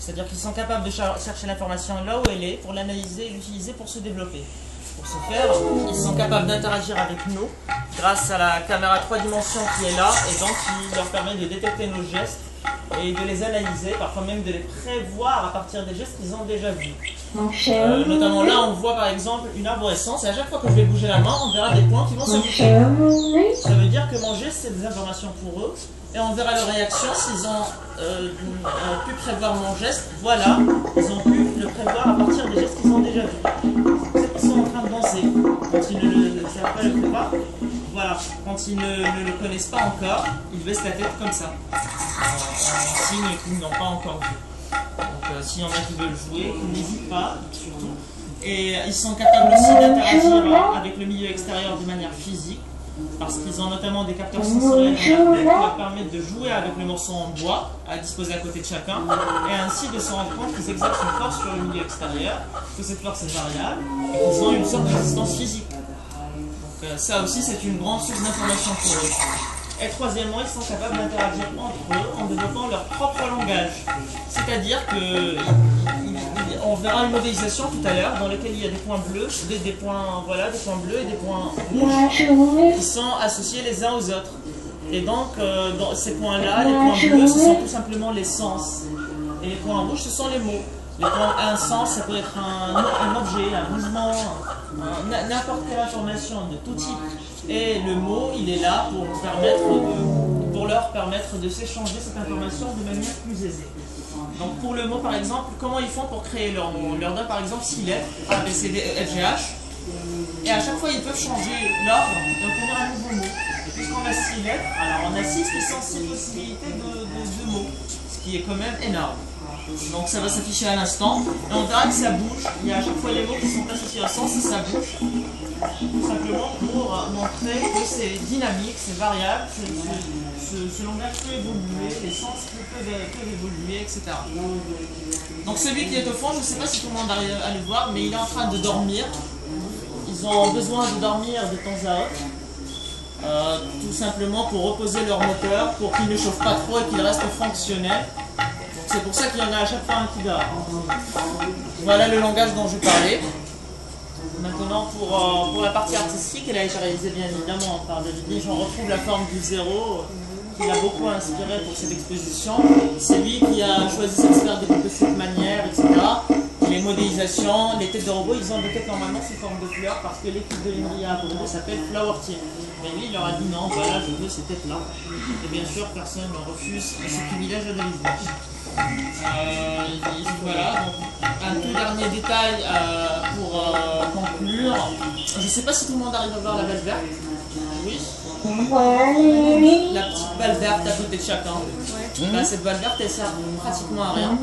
C'est-à-dire qu'ils sont capables de chercher l'information là où elle est, pour l'analyser et l'utiliser pour se développer. Pour ce faire, ils sont capables d'interagir avec nous grâce à la caméra 3 dimensions qui est là, et donc qui leur permet de détecter nos gestes et de les analyser, parfois même de les prévoir à partir des gestes qu'ils ont déjà vus. Notamment là, on voit par exemple une arborescence, et à chaque fois que je vais bouger la main, on verra des points qui vont se bouger. Ça veut dire que mon geste, c'est des informations pour eux, et on verra leur réaction s'ils ont pu prévoir mon geste. Voilà, ils ont pu le prévoir à partir des gestes qu'ils ont déjà vus. Ils sont en train de danser, quand ils ne le savent pas le prévoir. Voilà, quand ils ne le connaissent pas encore, ils baissent la tête comme ça. En signe qu'ils n'ont pas encore vu. Donc s'il y en a qui veulent jouer, n'hésitent pas, surtout. Et ils sont capables aussi d'interagir avec le milieu extérieur de manière physique, parce qu'ils ont notamment des capteurs sensoriels qui leur permettent de jouer avec le morceau en bois à disposer à côté de chacun, et ainsi de se rendre compte qu'ils exercent une force sur le milieu extérieur, que cette force est variable, et qu'ils ont une sorte de résistance physique. Donc ça aussi c'est une grande source d'information pour eux. Et troisièmement, ils sont capables d'interagir entre eux en développant leur propre langage. C'est-à-dire que on verra une modélisation tout à l'heure dans laquelle il y a des points bleus, des points bleus et des points rouges qui sont associés les uns aux autres. Et donc, dans ces points-là, les points bleus, ce sont tout simplement les sens. Et les points rouges, ce sont les mots. Un sens, ça peut être un objet, un mouvement, n'importe quelle information de tout type. Et le mot, il est là pour leur permettre de s'échanger cette information de manière plus aisée. Donc pour le mot, par exemple, comment ils font pour créer leur mot? On leur donne par exemple 6 lettres, A, B, C, D, E, F, G, H. Et à chaque fois, ils peuvent changer l'ordre et obtenir un nouveau mot. Et puisqu'on a 6 lettres, alors on a 6 puissance 6 possibilités de mots, ce qui est quand même énorme. Donc ça va s'afficher à l'instant, et on verra que ça bouge. Il y a à chaque fois les mots qui sont associés au sens et ça bouge. Tout simplement pour montrer que c'est dynamique, c'est variable, ce langage peut évoluer, les sens peuvent évoluer, etc. Donc celui qui est au fond, je ne sais pas si tout le monde arrive à le voir, mais il est en train de dormir. Ils ont besoin de dormir de temps à autre, tout simplement pour reposer leur moteur, pour qu'ils ne chauffent pas trop et qu'ils restent fonctionnels. C'est pour ça qu'il y en a à chaque fois un qui dort. Voilà le langage dont je parlais. Maintenant, pour la partie artistique, elle a été réalisée bien évidemment par David Lynch. On retrouve la forme du zéro qui l'a beaucoup inspiré pour cette exposition. C'est lui qui a choisi de se faire découper de cette manière, etc. Les modélisations, les têtes de robots, ils ont des têtes normalement sous forme de fleurs parce que l'équipe de l'INRIA à Bordeaux s'appelle Flower Team. Mais lui, il leur a dit non, voilà, je veux ces têtes-là. Et bien sûr, personne ne refuse ce privilège à David Lynch. Voilà, donc un tout dernier détail pour conclure. Je ne sais pas si tout le monde arrive à voir la balle verte. Oui. La petite balle verte à côté de chacun. Là, cette balle verte, elle sert pratiquement à rien.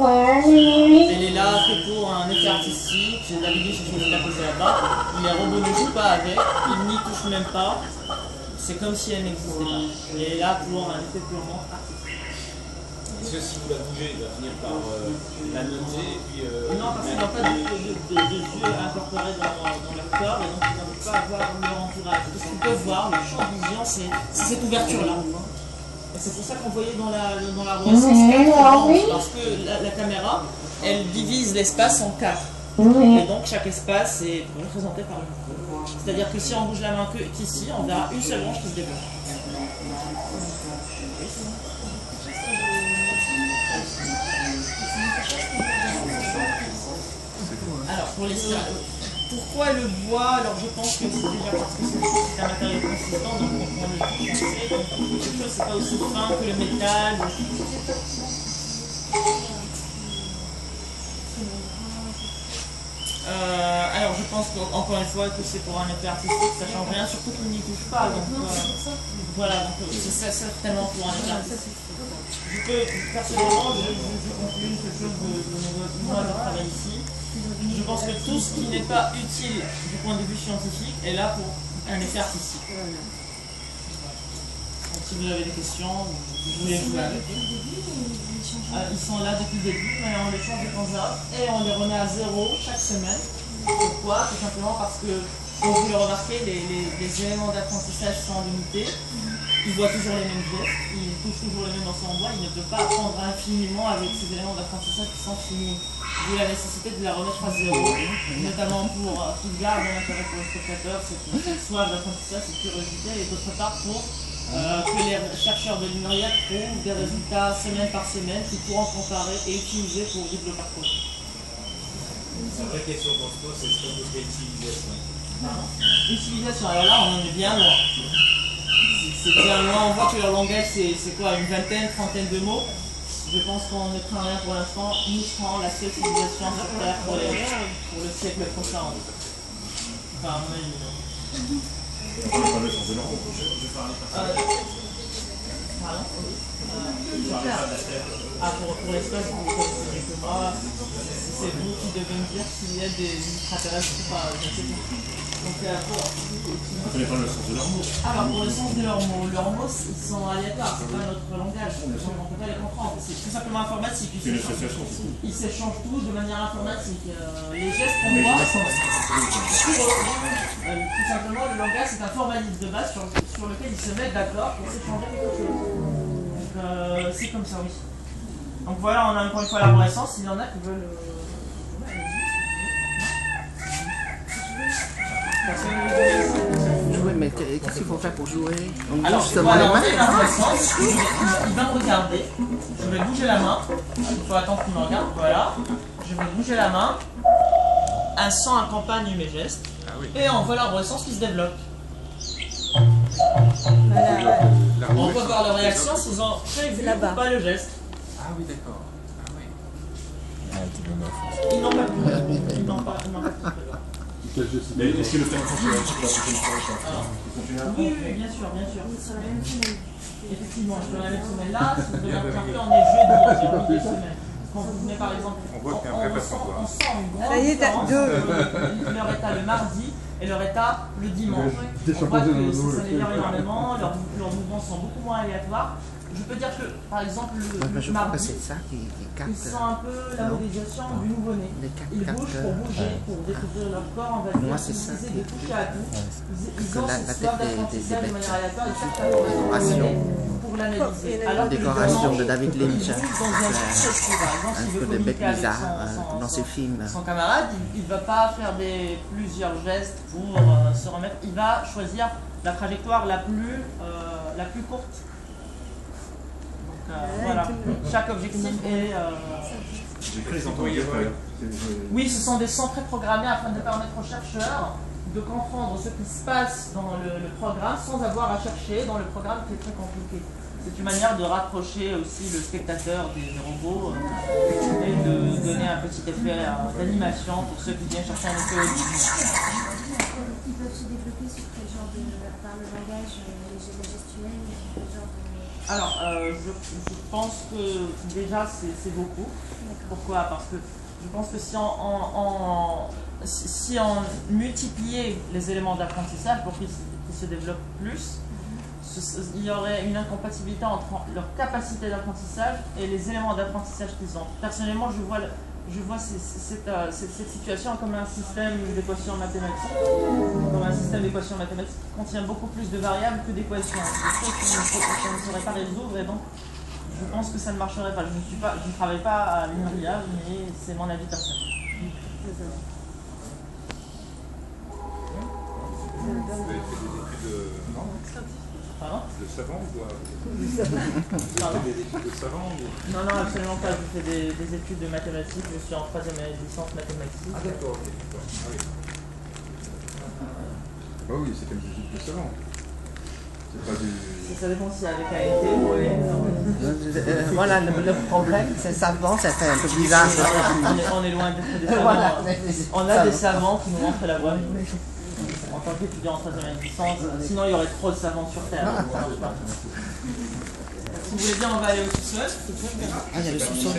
Elle est là que pour un effet artistique. J'ai David Lynch, je l'ai posé là-bas. Les robots ne jouent pas avec, ils n'y touchent même pas. C'est comme si elle n'existait pas. Elle est là pour un effet purement artistique. Est-ce que si vous la bougez, il va finir par la noter et puis... Non, parce qu'ils n'ont pas de yeux incorporés dans leur corps, et donc ils n'arrivent pas à voir leur entourage. Ce qu'ils peuvent voir, le champ de vision, c'est cette ouverture-là. Et c'est pour ça qu'on voyait dans la recense parce que la caméra, elle divise l'espace en 4. Et donc chaque espace est représenté par une branche. C'est-à-dire que si on bouge la main qu'ici, on verra une seule branche qui se développe. Alors, pourquoi le bois? Alors, je pense que c'est déjà parce que c'est un matériau consistant, donc on prend le penser. Quelque chose, c'est pas aussi fin que le métal. Alors, je pense qu'encore une fois, que c'est pour un effet artistique, ça change rien, surtout qu'il n'y touche pas. Donc, voilà, donc c'est certainement pour un effet artistique. Personnellement, je conclue une seule chose de moi de travail ici. Je pense que tout ce qui n'est pas utile du point de vue scientifique est là pour un effet artistique. Donc si vous avez des questions, vous voulez jouer avec eux. Ils sont là depuis le début, mais on les change de temps à autre et on les remet à 0 chaque semaine. Pourquoi? Tout simplement parce que, comme vous le remarquez, les éléments d'apprentissage sont limités. il voit toujours les mêmes gestes, il touche toujours les mêmes morceaux en bois, il ne peut pas apprendre infiniment avec ces éléments d'apprentissage qui sont finis. D'où la nécessité de la remettre à zéro, notamment pour qu'il garde un intérêt pour le spectateur, cette soif d'apprentissage, cette curiosité, et d'autre part pour que les chercheurs de l'INRIA trouvent des résultats semaine par semaine qu'ils pourront comparer et utiliser pour développer leur projet. La vraie question qu'on se pose, c'est ce qu'on appelle l'utilisation. L'utilisation, alors là on en est bien loin. C'est bien loin, on voit que leur langage c'est quoi, une vingtaine, trentaine de mots. Je pense qu'on ne craint rien pour l'instant, nous serons la seule civilisation sur Terre pour le siècle prochain. Enfin, à mon avis. Pardon? Pour l'espace, vous connaissez mieux que moi. C'est vous qui devez me dire s'il y a des extraterrestres ou pas, je ne sais pas. Donc, on connaît pas le sens de leurs mots. Alors, pour le sens de leurs mots, ils sont aléatoires, c'est pas notre langage, donc on ne peut pas les comprendre. C'est tout simplement informatique. Ils s'échangent tous de manière informatique. Les gestes qu'on voit, tout simplement, le langage c'est un formalisme de base sur lequel ils se mettent d'accord pour s'échanger quelque chose. Donc, c'est comme ça, oui. Donc voilà, on a encore une fois l'arborescence, s'il y en a qui veulent. Jouer, mais qu'est-ce qu'il faut faire pour jouer? On alors, justement voilà, les on mains. est l'arborescence, il va me regarder, je vais bouger la main, il faut attendre qu'il me regarde, voilà. Je vais bouger la main, un son accompagne mes gestes, et on voit l'arborescence qui se développe. On peut voir leur réaction s'ils ont prévu ou pas le geste. Ah oui, d'accord. Ah oui. Ils n'ont pas pu. Ils n'ont pas pu. Mais est-ce que le faire sur la prochaine fois? Oui, bien sûr, bien sûr. Effectivement, je peux la mettre semaine là. Si vous voulez un peu, on est jeudi, en milieu de semaine. Quand vous venez par exemple, on sent une grande différence entre leur état le mardi et leur état le dimanche. On voit que ça s'améliore énormément, leurs mouvements sont beaucoup moins aléatoires. Je peux dire que, par exemple, le mardi, c'est ça qui capte. ils sentent un peu la modélisation du nouveau-né. Ils bougent pour bouger, pour découvrir leur corps, on va dire. Moi, c'est ça Ils essaient de toucher à tout. Ils ont la cette tête soif des d'apprentissage de bêtes. manière aléatoire, ils cherchent à pour l'analyser. Alors que le Décoration de dimanche, David Lynch. dans un contexte, par exemple, s'il Un veut peu de bêtes communiquer avec bizarres dans ses films. son camarade, il ne va pas faire plusieurs gestes pour se remettre. Il va choisir la trajectoire la plus courte. Voilà, chaque objectif est. J'ai cru les entendre dire. Oui, ce sont des sons préprogrammés afin de permettre aux chercheurs de comprendre ce qui se passe dans le programme sans avoir à chercher dans le programme qui est très compliqué. C'est une manière de rapprocher aussi le spectateur des robots et de donner un petit effet d'animation pour ceux qui viennent chercher un effet audio. Ils peuvent se développer sur quel genre par le langage, les gestuels, quel genre de... Alors, je pense que déjà c'est beaucoup. Pourquoi? Parce que je pense que si on multipliait les éléments d'apprentissage pour qu'ils se développent plus, il y aurait une incompatibilité entre leur capacité d'apprentissage et les éléments d'apprentissage qu'ils ont. Personnellement, je vois cette situation comme un système d'équations mathématiques, qui contient beaucoup plus de variables que d'équations. Des choses qu'on ne saurait pas résoudre, et donc je pense que ça ne marcherait pas. Je ne travaille pas à l'INRIA, mais c'est mon avis personnel. Vous avez fait des études de savant ou quoi? Vous avez fait des études de savant ou... Non, absolument pas. Je fais des études de mathématiques. Je suis en 3e licence mathématiques. Ah d'accord, ok. Ah oui. Bah oui, c'est comme des études de savant. C'est pas du... Ça dépend si avec AET ou Voilà, le problème, c'est savant, ça fait un peu bizarre. on est loin d'être des savants. Voilà. On a des savants qui nous montrent la voie. En tant qu'étudiant en 3e licence, sinon il y aurait trop de savants sur Terre. Si vous voulez bien, on va aller au sous-sol. Ah, il y a le sous-sol.